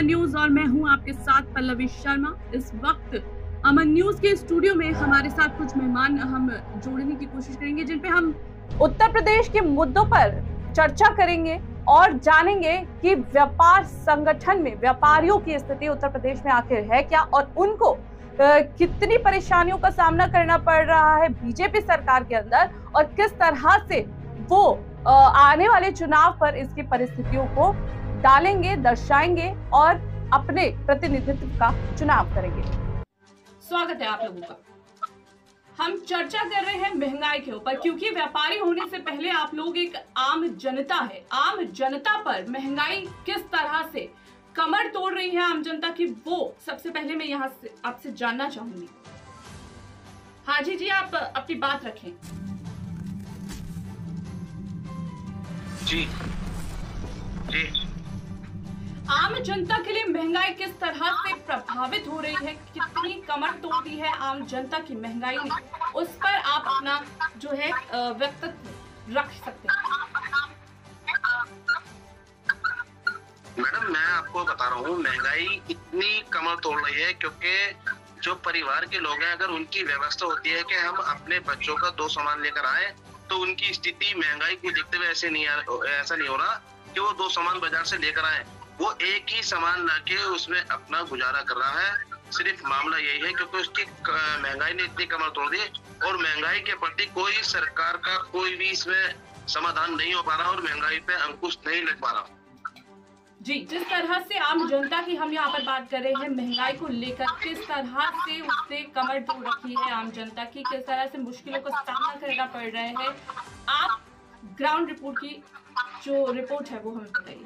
अमन news और मैं हूं आपके साथ पल्लवी शर्मा। इस वक्त अमन न्यूज के स्टूडियो में हमारे साथ कुछ मेहमान हम जोड़ने की कोशिश करेंगे, जिन पे हम उत्तर प्रदेश के मुद्दों पर चर्चा करेंगे और जानेंगे कि व्यापार संगठन में व्यापारियों की स्थिति उत्तर प्रदेश में आखिर है क्या और उनको कितनी परेशानियों का सामना करना पड़ रहा है बीजेपी सरकार के अंदर, और किस तरह से वो आने वाले चुनाव पर इसकी परिस्थितियों को डालेंगे, दर्शाएंगे और अपने प्रतिनिधित्व का चुनाव करेंगे। स्वागत है आप लोगों का। हम चर्चा कर रहे हैं महंगाई के ऊपर, क्योंकि व्यापारी होने से पहले आप लोग एक आम जनता है। आम जनता पर महंगाई किस तरह से कमर तोड़ रही है आम जनता की, वो सबसे पहले मैं यहाँ से आपसे जानना चाहूंगी। हाजी जी, आप अपनी बात रखें। जी जी, आम जनता के लिए महंगाई किस तरह से प्रभावित हो रही है, कितनी कमर तोड़ी है आम जनता की महंगाई ने, उस पर आप अपना जो है वक्तव्य रख सकते हैं। मैडम मैं आपको बता रहा हूँ, महंगाई इतनी कमर तोड़ रही है क्योंकि जो परिवार के लोग हैं, अगर उनकी व्यवस्था होती है कि हम अपने बच्चों का 2 सामान लेकर आए, तो उनकी स्थिति महंगाई को देखते हुए ऐसा नहीं हो रहा कि वो 2 सामान बाजार से लेकर आए। वो एक ही सामान लाके उसमें अपना गुजारा कर रहा है। सिर्फ मामला यही है क्योंकि उसकी महंगाई ने इतनी कमर तोड़ दी और महंगाई के प्रति कोई सरकार का कोई भी इसमें समाधान नहीं हो पा रहा और महंगाई पे अंकुश नहीं लग पा रहा। जी, जिस तरह से आम जनता की हम यहाँ पर बात कर रहे हैं महंगाई को लेकर, किस तरह से उससे कमर तोड़ रखी है आम जनता की, किस तरह से मुश्किलों का सामना करना पड़ रहा है, आप ग्राउंड रिपोर्ट की जो रिपोर्ट है वो हमें बताइए।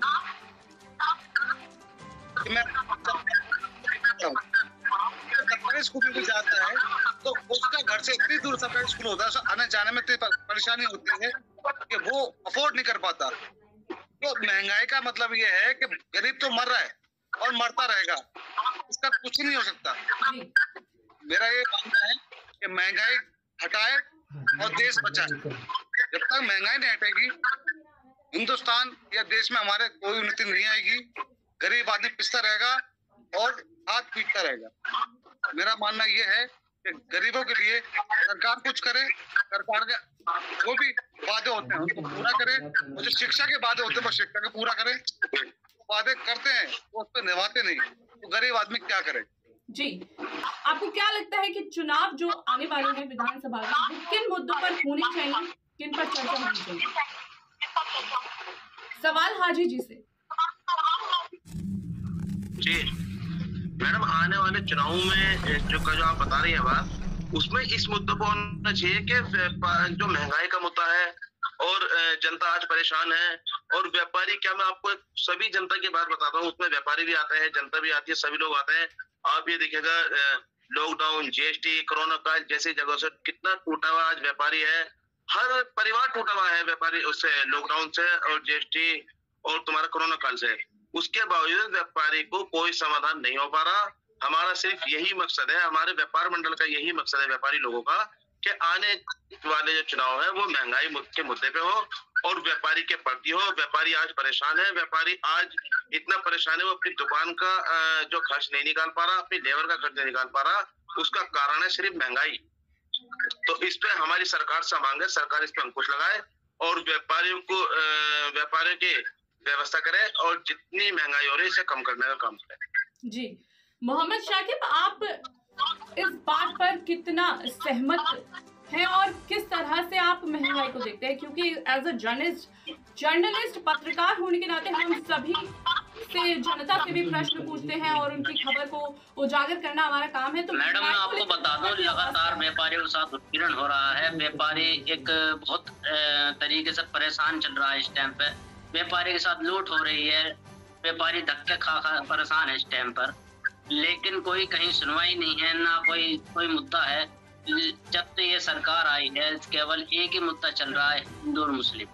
सरकारी स्कूल में जाता है तो उसका घर से इतनी दूर सरकारी स्कूल होता है, आने जाने में इतनी परेशानी होती है कि वो अफोर्ड नहीं कर पाता। तो महंगाई का मतलब ये है कि गरीब तो मर रहा है और मरता रहेगा, इसका कुछ नहीं हो सकता। मेरा ये मानना है कि महंगाई हटाए और देश बचाए। जब तक महंगाई नहीं हटेगी, हिंदुस्तान या देश में हमारे कोई उन्नति नहीं आएगी। गरीब आदमी पिसता रहेगा और हाथ पीटता रहेगा। मेरा मानना ये है कि गरीबों के लिए सरकार कुछ करे, सरकार के जो भी वादे होते हैं उनको पूरा करे, और जो शिक्षा के वादे होते हैं वो शिक्षा के पूरा करे। वादे करते हैं वो उस पर निभाते नहीं, तो गरीब आदमी क्या करे। जी, आपको क्या लगता है कि चुनाव जो आने वाले हैं विधानसभा में, किन मुद्दों पर होने चाहिए, किन पर चर्चा होनी चाहिए? सवाल हाजी जी से। जी मैडम, आने वाले चुनाव में जो आप बता रही है बात, उसमें इस मुद्दे को होना चाहिए कि जो महंगाई का मुद्दा है और जनता आज परेशान है और व्यापारी, क्या मैं आपको सभी जनता की बात बताता हूँ, उसमें व्यापारी भी आते हैं, जनता भी आती है, सभी लोग आते हैं। आप ये देखिएगा, लॉकडाउन, जीएसटी, कोरोना काल जैसी जगहों से कितना टूटा हुआ आज व्यापारी है। हर परिवार टूटा हुआ है व्यापारी उससे, लॉकडाउन से और जीएसटी और तुम्हारा कोरोना काल से। उसके बावजूद व्यापारी को कोई समाधान नहीं हो पा रहा। हमारा सिर्फ यही मकसद है, हमारे व्यापार मंडल का यही मकसद है व्यापारी लोगों का, कि आने वाले जो चुनाव है वो महंगाई के मुद्दे पे हो और व्यापारी के प्रति हो। व्यापारी आज परेशान है, व्यापारी आज इतना परेशान है, वो अपनी दुकान का जो खर्च नहीं निकाल पा रहा, अपनी लेबर का खर्च नहीं निकाल पा रहा। उसका कारण है सिर्फ महंगाई। तो इस पे हमारी सरकार से मांग है, सरकार इस पे अंकुश लगाए और व्यापारियों को व्यापारियों की व्यवस्था करे और जितनी महंगाई हो रही है इसे कम करने का काम करे। जी, मोहम्मद शाकिब, आप इस बात पर कितना सहमत हैं और किस तरह से आप महंगाई को देखते हैं? क्योंकि एज अ जर्नलिस्ट पत्रकार होने के नाते हम सभी से, जनता से भी प्रश्न पूछते हैं और उनकी खबर को उजागर करना हमारा काम है। तो मैडम मैं आपको बता दूं, लगातार व्यापारियों के साथ उत्पीड़न हो रहा है। व्यापारी एक बहुत तरीके से परेशान चल रहा है इस टाइम पे। व्यापारी के साथ लूट हो रही है, व्यापारी धक्के खा परेशान है इस टाइम पर, लेकिन कोई कहीं सुनवाई नहीं है, ना कोई मुद्दा है। जब से ये सरकार आई है केवल एक ही मुद्दा चल रहा है, हिंदू और मुस्लिम।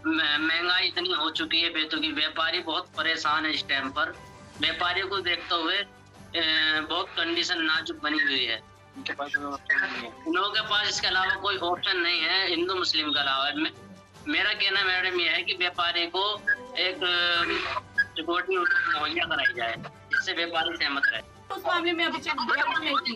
महंगाई इतनी हो चुकी है बेतुकी, व्यापारी बहुत परेशान है इस टाइम पर। व्यापारी को देखते हुए बहुत कंडीशन नाजुक बनी हुई है। लोगों के पास इसके अलावा कोई ऑप्शन नहीं है हिंदू मुस्लिम के अलावा। मेरा कहना मैडम यह है कि व्यापारी को एक सिक्योरिटी मुहैया कराई जाए जिससे व्यापारी सहमत रहे। उस मामले में अभी तक नहीं की।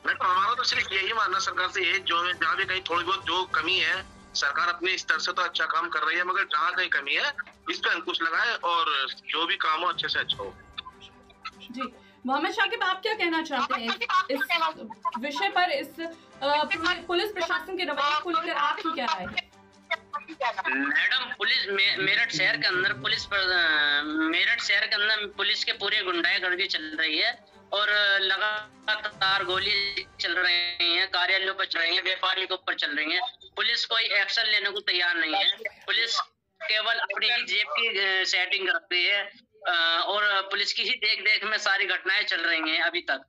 तो हमारा तो सिर्फ यही मानना सरकार से है, जो जहाँ भी कहीं थोड़ी बहुत जो कमी है, सरकार अपने स्तर से तो अच्छा काम कर रही है, मगर जहाँ कहीं कमी है इस पे अंकुश लगाए और जो भी काम हो अच्छे से अच्छा हो। जी मोहम्मद शाकिब, आप क्या कहना चाहते हैं इस विषय पर, इस पुलिस प्रशासन के रवैये को लेकर आपकी क्या राय है? मैडम, पुलिस मेरठ शहर के अंदर पुलिस के पूरे गुंडागर्दी चल रही है और लगातार गोली चल रही है, कार्यालयों पर चल रही है, व्यापारियों के ऊपर चल रही है। पुलिस कोई एक्शन लेने को तैयार नहीं है। पुलिस केवल अपनी ही जेब की सेटिंग करती है और पुलिस की ही देख में सारी घटनाएं चल रही हैं अभी तक।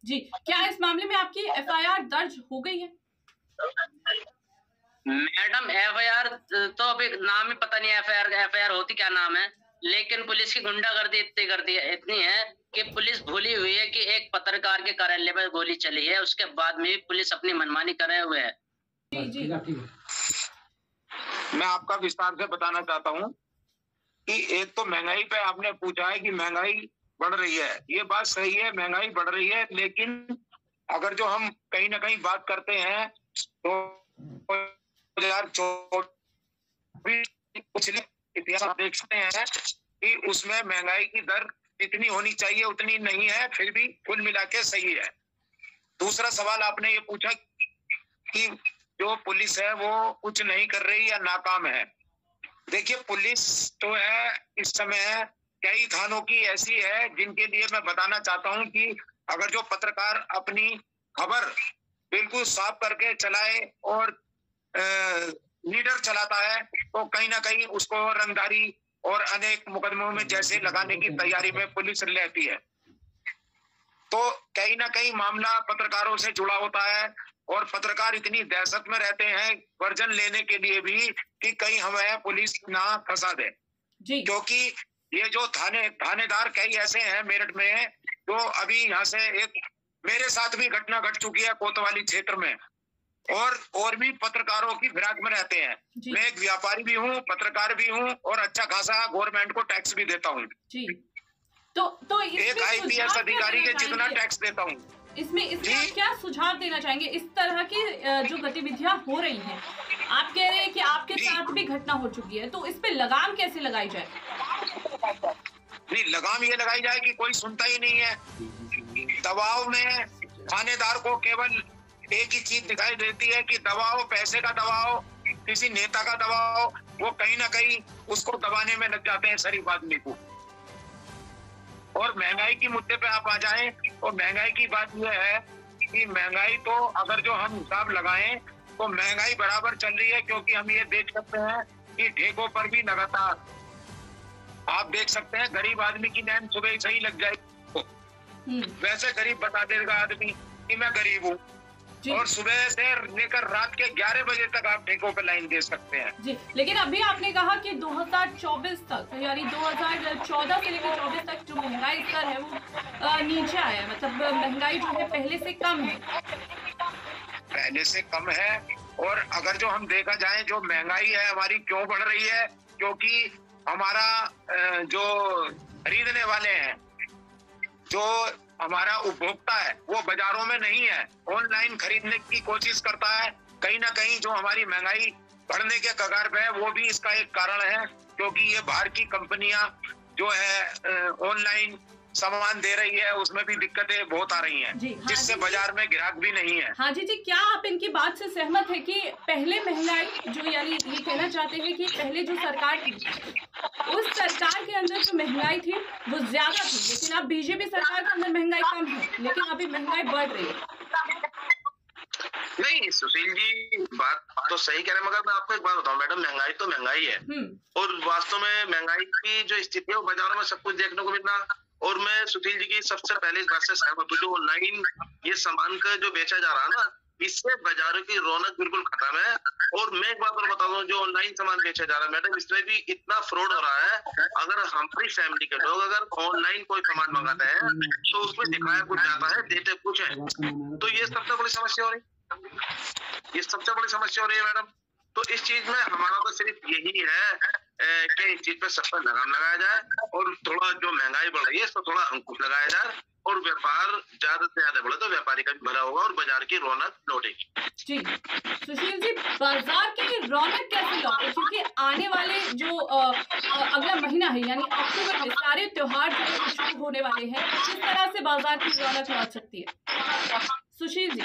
जी, क्या इस मामले में आपकी एफआईआर दर्ज हो गई है? मैडम, एफआईआर तो अभी नाम ही पता नहीं, एफआईआर होती क्या नाम है, लेकिन पुलिस की गुंडागर्दी इतनी है कि पुलिस भूली हुई है कि एक पत्रकार के कार्यालय पर गोली चली है, उसके बाद में पुलिस अपनी मनमानी करे हुए है। जी। मैं आपका विस्तार से बताना चाहता हूँ कि एक तो महंगाई पे आपने पूछा है कि महंगाई बढ़ रही है, ये बात सही है, महंगाई बढ़ रही है, लेकिन अगर जो हम कहीं ना कहीं बात करते हैं तो 2024 पिछले इतिहास आप देख सकते हैं कि उसमें महंगाई की दर जितनी होनी चाहिए उतनी नहीं है, फिर भी कुल मिला के सही है। दूसरा सवाल आपने ये पूछा कि जो पुलिस है वो कुछ नहीं कर रही या नाकाम है। देखिए, पुलिस तो है इस समय कई थानों की ऐसी है जिनके लिए मैं बताना चाहता हूं कि अगर जो पत्रकार अपनी खबर बिल्कुल साफ करके चलाए और लीडर चलाता है तो कहीं ना कहीं उसको रंगदारी और अनेक मुकदमों में जैसे लगाने की तैयारी में पुलिस रहती है। तो कहीं ना कहीं मामला पत्रकारों से जुड़ा होता है और पत्रकार इतनी दहशत में रहते हैं वर्जन लेने के लिए भी कि कहीं हमें पुलिस ना फंसा दे, क्योंकि ये जो थानेदार कई ऐसे हैं मेरठ में, जो अभी यहाँ से एक मेरे साथ भी घटना घट चुकी है कोतवाली क्षेत्र में, और भी पत्रकारों की फिराक में रहते हैं। मैं एक व्यापारी भी हूँ, पत्रकार भी हूँ और अच्छा खासा गवर्नमेंट को टैक्स भी देता हूँ। तो एक IPS अधिकारी के जितना टैक्स देता हूँ। इसमें क्या सुझाव देना चाहेंगे? इस तरह की जो गतिविधियां हो रही हैं, आप कह रहे हैं कि आपके साथ भी घटना हो चुकी है, तो इस पे लगाम कैसे लगाई जाए? नहीं, लगाम ये लगाई जाए कि कोई सुनता ही नहीं है। दबाव में थानेदार को केवल एक ही चीज दिखाई देती है कि दबाव, पैसे का दबाव, किसी नेता का दबाव, वो कहीं ना कहीं उसको दबाने में लग जाते हैं शरीफ आदमी को। और महंगाई के मुद्दे पे आप आ जाएं तो महंगाई की बात यह है कि महंगाई तो अगर जो हम हिसाब लगाएं तो महंगाई बराबर चल रही है, क्योंकि हम ये देख सकते हैं कि ठेकों पर भी लगातार आप देख सकते हैं गरीब आदमी की नैन सुबह से ही लग जाएगी। वैसे गरीब बता देगा आदमी कि मैं गरीब हूँ, और सुबह से लेकर रात के 11 बजे तक आप ठेकों पे लाइन दे सकते हैं। जी, लेकिन अभी आपने कहा कि 2024 तक, यानी 2014 से लेकर 24 तक जो महंगाई स्तर है वो नीचे आया है, मतलब महंगाई जो है पहले से कम है। पहले से कम है, और अगर जो हम देखा जाए जो महंगाई है हमारी क्यों बढ़ रही है, क्योंकि हमारा जो खरीदने वाले हैं, जो हमारा उपभोक्ता है, वो बाजारों में नहीं है, ऑनलाइन खरीदने की कोशिश करता है। कहीं ना कहीं जो हमारी महंगाई बढ़ने के कगार पे है वो भी इसका एक कारण है, क्योंकि ये बाहर की कंपनियां जो है ऑनलाइन सामान दे रही है, उसमें भी दिक्कतें बहुत आ रही हैं, जिससे बाजार में ग्राहक भी नहीं है। हाँ जी, क्या आप इनकी बात से सहमत है कि पहले महंगाई जो, यानी ये कहना चाहते हैं कि पहले जो सरकार थी उस सरकार के अंदर जो महंगाई थी वो ज्यादा थी, लेकिन अब बीजेपी सरकार के अंदर महंगाई कम है, लेकिन अभी महंगाई बढ़ रही है? नहीं सुशील जी, बात तो सही कह रहे हैं, मगर मैं आपको एक बात बताऊं मैडम, महंगाई तो महंगाई है, और वास्तव में महंगाई की जो स्थिति है वो बाजारों में सब कुछ देखने को मिलना। और मैं सुशील जी की सबसे पहले इस बात से सहमत हूँ, जो ऑनलाइन ये सामान का जो बेचा जा रहा है ना, इससे बाजारों की रौनक बिल्कुल खत्म है। और मैं एक बात और बता दूं, जो ऑनलाइन सामान बेचा जा रहा है मैडम, इसमें भी इतना फ्रॉड हो रहा है। अगर हमारी फैमिली के लोग अगर ऑनलाइन कोई सामान मंगाते हैं तो उसमें दिखाया कुछ जाता है, देते कुछ है, तो ये सबसे बड़ी समस्या हो रही है, ये सबसे बड़ी समस्या हो रही है मैडम। तो इस चीज में हमारा तो सिर्फ यही है कि इस चीज पे सब पर लगाम लगाया जाए और थोड़ा जो महंगाई बढ़ रही है इस पर थोड़ा अंकुश लगाया जाए और व्यापार ज्यादा से ज्यादा बढ़े तो व्यापारी का भी भला होगा और बाजार की रौनक लौटेगी। जी सुशील जी, बाजार की रौनक कैसे लौटे, क्योंकि आने वाले जो अगला महीना है यानी अक्टूबर में सारे त्योहार जो शुरू होने वाले हैं, किस तरह से बाजार की रौनक लौट सकती है सुशील जी?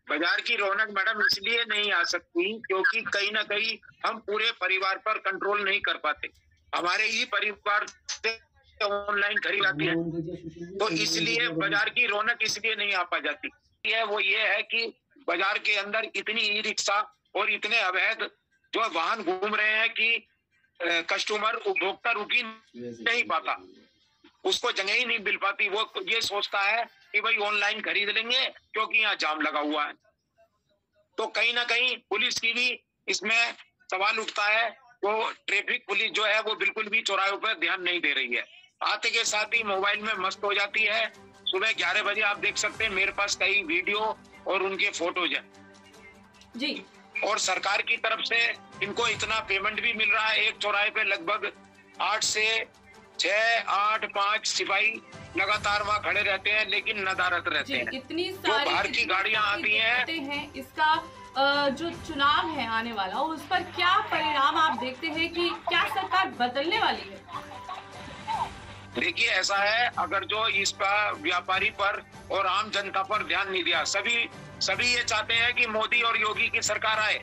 बाजार की रौनक मैडम इसलिए नहीं आ सकती क्योंकि कहीं ना कहीं हम पूरे परिवार पर कंट्रोल नहीं कर पाते। हमारे ही परिवार से ऑनलाइन खरीद आती है, तो इसलिए बाजार की रौनक इसलिए नहीं आ पा जाती है। वो ये है कि बाजार के अंदर इतनी ई रिक्शा और इतने अवैध जो वाहन घूम रहे हैं कि कस्टमर उपभोक्ता रुकी नहीं पाता, उसको जगह ही नहीं मिल पाती। वो ये सोचता है कि भाई ऑनलाइन खरीद लेंगे क्योंकि यहाँ जाम लगा हुआ है। तो कहीं ना कहीं पुलिस की भी इसमें सवाल उठता है। तो ट्रैफिक पुलिस जो है वो बिल्कुल भी चौराहों पर ध्यान नहीं दे रही है। आते के साथ ही मोबाइल में मस्त हो जाती है। सुबह 11 बजे आप देख सकते हैं, मेरे पास कई वीडियो और उनके फोटोज हैं जी। और सरकार की तरफ से इनको इतना पेमेंट भी मिल रहा है। एक चौराहे पे लगभग 8 से 6, 8, 5 सिपाही लगातार वहाँ खड़े रहते हैं, लेकिन नदारत रहते हैं। इतनी जो बाहर की गाड़ियां आती हैं, इसका जो चुनाव है आने वाला, उस पर क्या परिणाम आप देखते हैं कि क्या सरकार बदलने वाली है? देखिए ऐसा है, अगर जो इस पर व्यापारी पर और आम जनता पर ध्यान नहीं दिया, सभी ये चाहते हैं कि मोदी और योगी की सरकार आए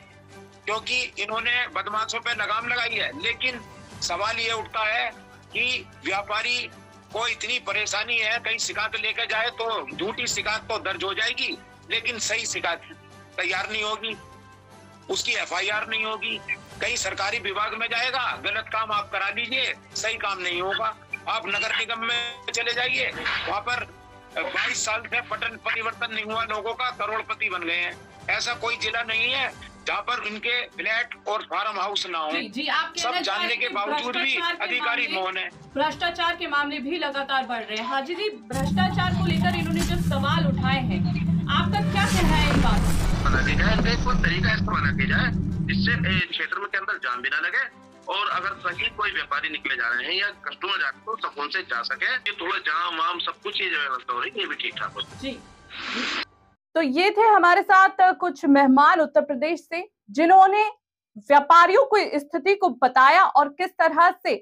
क्योंकि इन्होंने बदमाशों पे लगाम लगाई है। लेकिन सवाल ये उठता है कि व्यापारी को इतनी परेशानी है, कहीं शिकायत लेकर जाए तो झूठी शिकायत तो दर्ज हो जाएगी, लेकिन सही शिकायत तैयार नहीं होगी, उसकी FIR नहीं होगी। कहीं सरकारी विभाग में जाएगा, गलत काम आप करा लीजिए, सही काम नहीं होगा। आप नगर निगम में चले जाइए, वहाँ पर 22 साल से पटन परिवर्तन नहीं हुआ, लोगों का करोड़पति बन गए हैं। ऐसा कोई जिला नहीं है जहाँ पर इनके फ्लैट और फार्म हाउस ना हो। जी, आप सब जानने के बावजूद भी अधिकारी मौन है। भ्रष्टाचार के मामले भी लगातार बढ़ रहे हैं। हाजी जी, भ्रष्टाचार को लेकर इन्होंने जो सवाल उठाए हैं, आपका क्या कहना है इन बात? बना दिया जाए, कोई तरीका ऐसा बना दिया जाए जिससे क्षेत्र में के अंदर जाम भी ना लगे और अगर कहीं कोई व्यापारी निकले जा रहे हैं या कस्टमर जा रहे हैं तो सुकून से जा सके। ये थोड़ा जाम वाम सब कुछ ये व्यवस्था हो रही है, ये भी ठीक ठाक हो जी। तो ये थे हमारे साथ कुछ मेहमान उत्तर प्रदेश से, जिन्होंने व्यापारियों को स्थिति को बताया और किस तरह से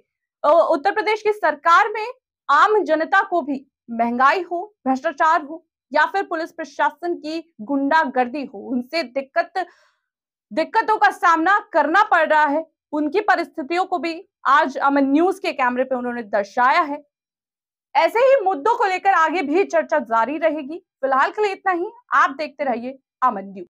उत्तर प्रदेश की सरकार में आम जनता को भी महंगाई हो, भ्रष्टाचार हो या फिर पुलिस प्रशासन की गुंडागर्दी हो, उनसे दिक्कतों का सामना करना पड़ रहा है। उनकी परिस्थितियों को भी आज अमन न्यूज के कैमरे पे उन्होंने दर्शाया है। ऐसे ही मुद्दों को लेकर आगे भी चर्चा जारी रहेगी। फिलहाल के लिए इतना ही। आप देखते रहिए अमन न्यूज।